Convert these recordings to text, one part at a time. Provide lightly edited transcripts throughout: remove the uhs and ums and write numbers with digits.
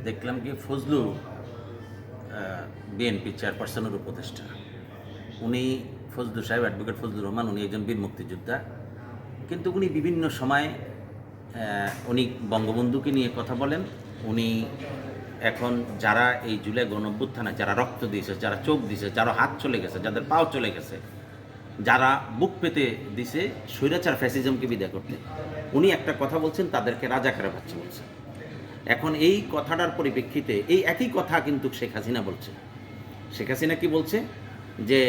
দেখলাম কি ফজলু বিএনপি চেয়ারপারসনের উপদেষ্টা। উনি ফজলু সাহেব, অ্যাডভোকেট ফজলুর রহমান, উনি একজন বীর মুক্তিযোদ্ধা। কিন্তু উনি বিভিন্ন সময় উনি বঙ্গবন্ধুকে নিয়ে কথা বলেন। উনি এখন যারা এই জুলাই গণঅভ্যুত্থানে যারা রক্ত দিয়েছে, যারা চোখ দিয়েছে, যারা হাত চলে গেছে, যাদের পাও চলে গেছে, যারা বুক পেতে দিছে স্বৈরাচার ফ্যাসিজমকে বিদায় করতে, উনি একটা কথা বলছেন, তাদেরকে রাজাকারের বাচ্চা বলছেন। এখন এই কথাটার পরিপ্রেক্ষিতে এই একই কথা কিন্তু শেখ হাসিনা বলছে। শেখ হাসিনা কি বলছে যে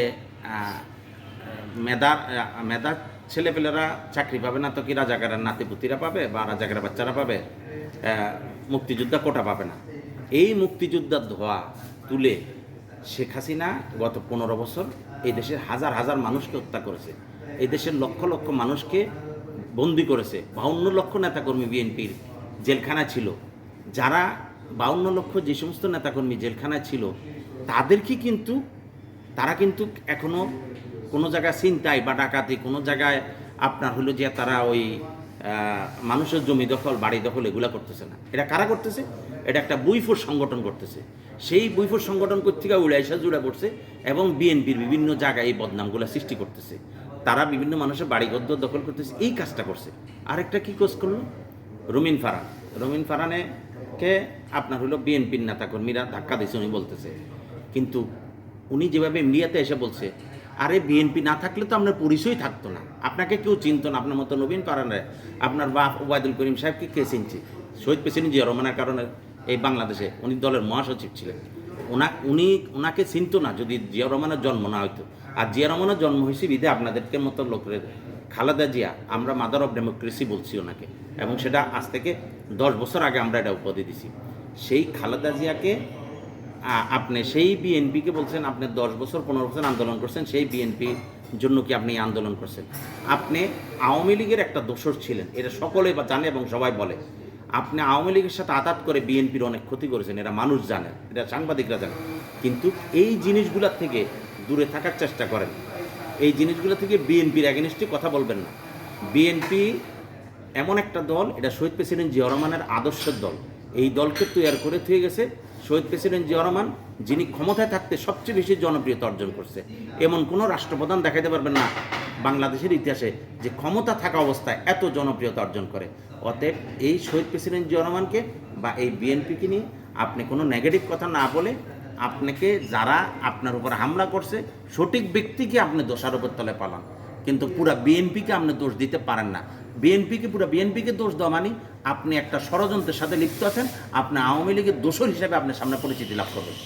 মেধা মেধা ছেলেপেলেরা চাকরি পাবে না তো কি রাজাকারের নাতিপুতিরা পাবে বা রাজাকারের বাচ্চারা পাবে, মুক্তিযোদ্ধা কোটা পাবে না। এই মুক্তিযোদ্ধার ধোয়া তুলে শেখ হাসিনা গত 15 বছর এই দেশের হাজার হাজার মানুষকে হত্যা করেছে, এই দেশের লক্ষ লক্ষ মানুষকে বন্দি করেছে। 52 লক্ষ নেতাকর্মী বিএনপির জেলখানা ছিল। যারা 52 লক্ষ যে সমস্ত নেতাকর্মী জেলখানায় ছিল, তাদেরকে কিন্তু তারা কিন্তু এখনও কোনো জায়গায় ছিনতাই বা ডাকাতি, কোনো জায়গায় আপনার হলো যে তারা ওই মানুষের জমি দখল, বাড়ি দখল এগুলো করতেছে না। এটা কারা করতেছে? এটা একটা বুইফোর সংগঠন করতেছে। সেই বুইফোর সংগঠন কর্তৃক উড়াইশা জুড়ে পড়ছে এবং বিএনপির বিভিন্ন জায়গায় এই বদনামগুলো সৃষ্টি করতেছে। তারা বিভিন্ন মানুষের বাড়িঘর দখল করতেছে, এই কাজটা করছে। আরেকটা কি কাজ করলো? রুমিন ফারহান। রুমিন ফারহানকে আপনার হলো বিএনপির নেতাকর্মীরা ধাক্কা দিয়েছে উনি বলতেছে। কিন্তু উনি যেভাবে মিডিয়াতে এসে বলছে, আরে বিএনপি না থাকলে তো আপনার পরিচয় থাকতো না, আপনাকে কেউ চিনত না। আপনার মতো নবীন ফারহানের, আপনার বাপ ওবায়দুল করিম সাহেবকে কে চিনছে? শহীদ প্রেসিডেন্ট জিয়া রহমানের কারণে এই বাংলাদেশে উনি দলের মহাসচিব ছিলেন। ওনাকে চিনত না যদি জিয়া রহমানের জন্ম না হইতো। আর জিয়া রহমানের জন্ম হয়েছে বিধে আপনাদেরকে মতো লোকের। খালেদা জিয়া, আমরা মাদার অফ ডেমোক্রেসি বলছি ওনাকে, এবং সেটা আজ থেকে 10 বছর আগে আমরা এটা উপাধি দিছি। সেই খালেদা জিয়াকে আপনি সেই বিএনপিকে বলছেন আপনি 10 বছর 15 বছর আন্দোলন করছেন, সেই বিএনপির জন্য কি আপনি আন্দোলন করছেন? আপনি আওয়ামী লীগের একটা দোসর ছিলেন, এটা সকলে জানে এবং সবাই বলে। আপনি আওয়ামী লীগের সাথে আঘাত করে বিএনপির অনেক ক্ষতি করেছেন, এটা মানুষ জানে, এটা সাংবাদিকরা জানে। কিন্তু এই জিনিসগুলোর থেকে দূরে থাকার চেষ্টা করেন। এই জিনিসগুলো থেকে বিএনপির এগেনস্টে কথা বলবেন না। বিএনপি এমন একটা দল, এটা শহীদ প্রেসিডেন্ট জিয়া রহমানের আদর্শের দল। এই দলকে তৈরি করে থুয়ে গেছে শহীদ প্রেসিডেন্ট জিয়া রহমান, যিনি ক্ষমতায় থাকতে সবচেয়ে বেশি জনপ্রিয়তা অর্জন করছে। এমন কোনো রাষ্ট্রপ্রধান দেখাতে পারবেন না বাংলাদেশের ইতিহাসে যে ক্ষমতা থাকা অবস্থায় এত জনপ্রিয়তা অর্জন করে। অতএব এই শহীদ প্রেসিডেন্ট জিয়া রহমানকে বা এই বিএনপিকে নিয়ে আপনি কোনো নেগেটিভ কথা না বলে, আপনাকে যারা আপনার উপর হামলা করছে সঠিক ব্যক্তিকে আপনি দোষারোপের তলে পালান, কিন্তু পুরা বিএনপিকে আপনি দোষ দিতে পারেন না। পুরা বিএনপিকে দোষ দেওয়া মানে আপনি একটা ষড়যন্ত্রের সাথে লিপ্ত আছেন। আপনি আওয়ামী লীগের দোষর হিসেবে আপনার সামনে পরিচিতি লাভ করবেন।